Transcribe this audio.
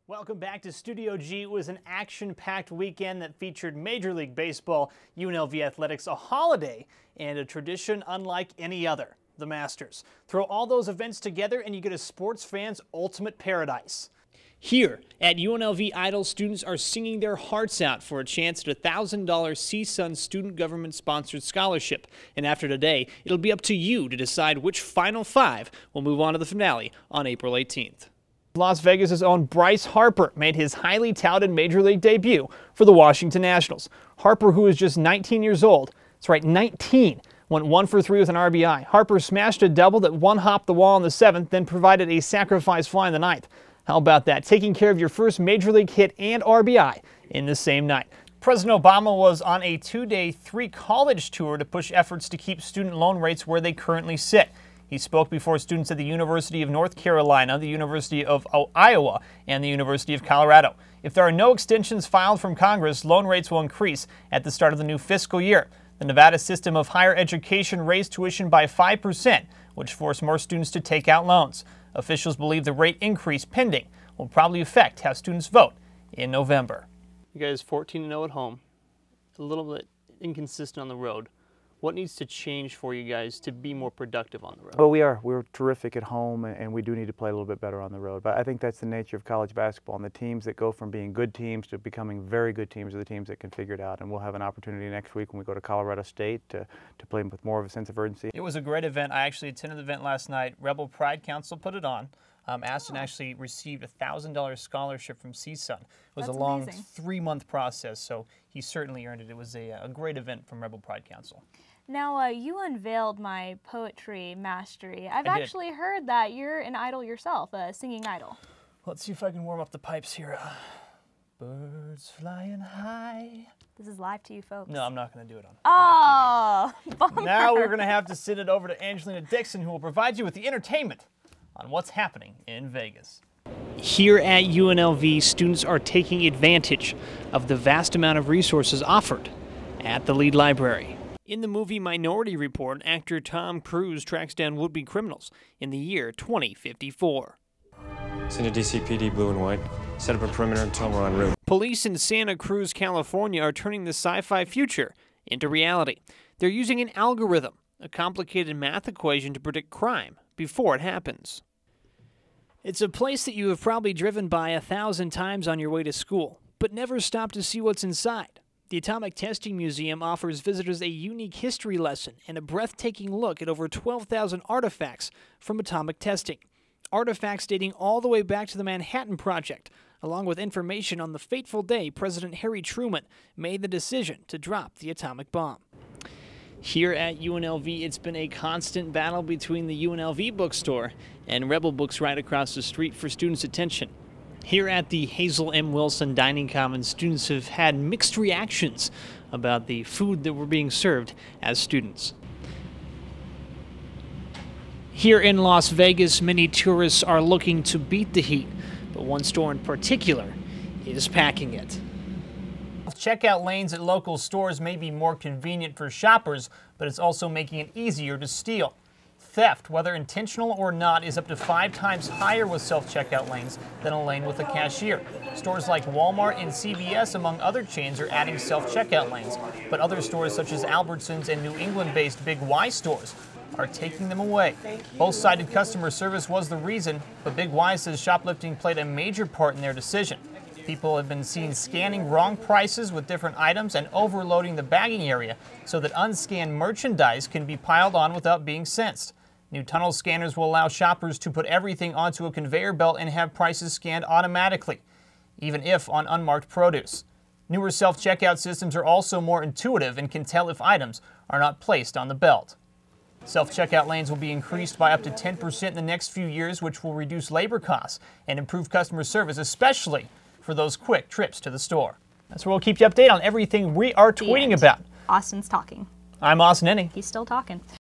Welcome back to Studio G. It was an action-packed weekend that featured Major League Baseball, UNLV athletics, a holiday, and a tradition unlike any other, the Masters. Throw all those events together and you get a sports fan's ultimate paradise. Here at UNLV Idol, students are singing their hearts out for a chance at a $1,000 CSUN student government-sponsored scholarship. And after today, it'll be up to you to decide which Final Five will move on to the finale on April 18th. Las Vegas' own Bryce Harper made his highly touted Major League debut for the Washington Nationals. Harper, who is just 19 years old, that's right, 19, went 1 for 3 with an RBI. Harper smashed a double that one-hopped the wall in the 7th, then provided a sacrifice fly in the 9th. How about that? Taking care of your first Major League hit and RBI in the same night. President Obama was on a 2-day, 3-college tour to push efforts to keep student loan rates where they currently sit. He spoke before students at the University of North Carolina, the University of Iowa, and the University of Colorado. If there are no extensions filed from Congress, loan rates will increase at the start of the new fiscal year. The Nevada system of higher education raised tuition by 5%, which forced more students to take out loans. Officials believe the rate increase pending will probably affect how students vote in November. You guys 14-0 at home, a little bit inconsistent on the road. What needs to change for you guys to be more productive on the road? Well, we're terrific at home, and we do need to play a little bit better on the road. But I think that's the nature of college basketball, and the teams that go from being good teams to becoming very good teams are the teams that can figure it out. And we'll have an opportunity next week when we go to Colorado State to play with more of a sense of urgency. It was a great event. I actually attended the event last night. Rebel Pride Council put it on. Aston actually received a $1,000 scholarship from CSUN. It was That's a long amazing. 3-month process, so he certainly earned it. It was a great event from Rebel Pride Council. Now, you unveiled my poetry mastery. I've actually heard that you're an idol yourself, a singing idol. Let's see if I can warm up the pipes here. Birds flying high. This is live to you folks. No, I'm not going to do it on Oh, bummer. Now we're going to have to send it over to Angelina Dixon, who will provide you with the entertainment on what's happening in Vegas. Here at UNLV, students are taking advantage of the vast amount of resources offered at the Lead Library. In the movie Minority Report, actor Tom Cruise tracks down would-be criminals in the year 2054. Send a DCPD blue and white. Set up a perimeter until we're en route. Police in Santa Cruz, California are turning the sci-fi future into reality. They're using an algorithm, a complicated math equation to predict crime before it happens. It's a place that you have probably driven by 1,000 times on your way to school, but never stopped to see what's inside. The Atomic Testing Museum offers visitors a unique history lesson and a breathtaking look at over 12,000 artifacts from atomic testing. Artifacts dating all the way back to the Manhattan Project, along with information on the fateful day President Harry Truman made the decision to drop the atomic bomb. Here at UNLV, it's been a constant battle between the UNLV bookstore and Rebel Books right across the street for students' attention. Here at the Hazel M. Wilson Dining Commons, students have had mixed reactions about the food that were being served as students. Here in Las Vegas, many tourists are looking to beat the heat, but one store in particular is packing it. Checkout lanes at local stores may be more convenient for shoppers, but it's also making it easier to steal. Theft, whether intentional or not, is up to 5 times higher with self-checkout lanes than a lane with a cashier. Stores like Walmart and CVS, among other chains, are adding self-checkout lanes, but other stores such as Albertsons and New England-based Big Y stores are taking them away. Both cited customer service was the reason, but Big Y says shoplifting played a major part in their decision. People have been seen scanning wrong prices with different items and overloading the bagging area so that unscanned merchandise can be piled on without being sensed. New tunnel scanners will allow shoppers to put everything onto a conveyor belt and have prices scanned automatically, even if on unmarked produce. Newer self-checkout systems are also more intuitive and can tell if items are not placed on the belt. Self-checkout lanes will be increased by up to 10% in the next few years, which will reduce labor costs and improve customer service, especially for those quick trips to the store. That's where we'll keep you updated on everything we are tweeting about. Austin's talking. I'm Austin Enney. He's still talking.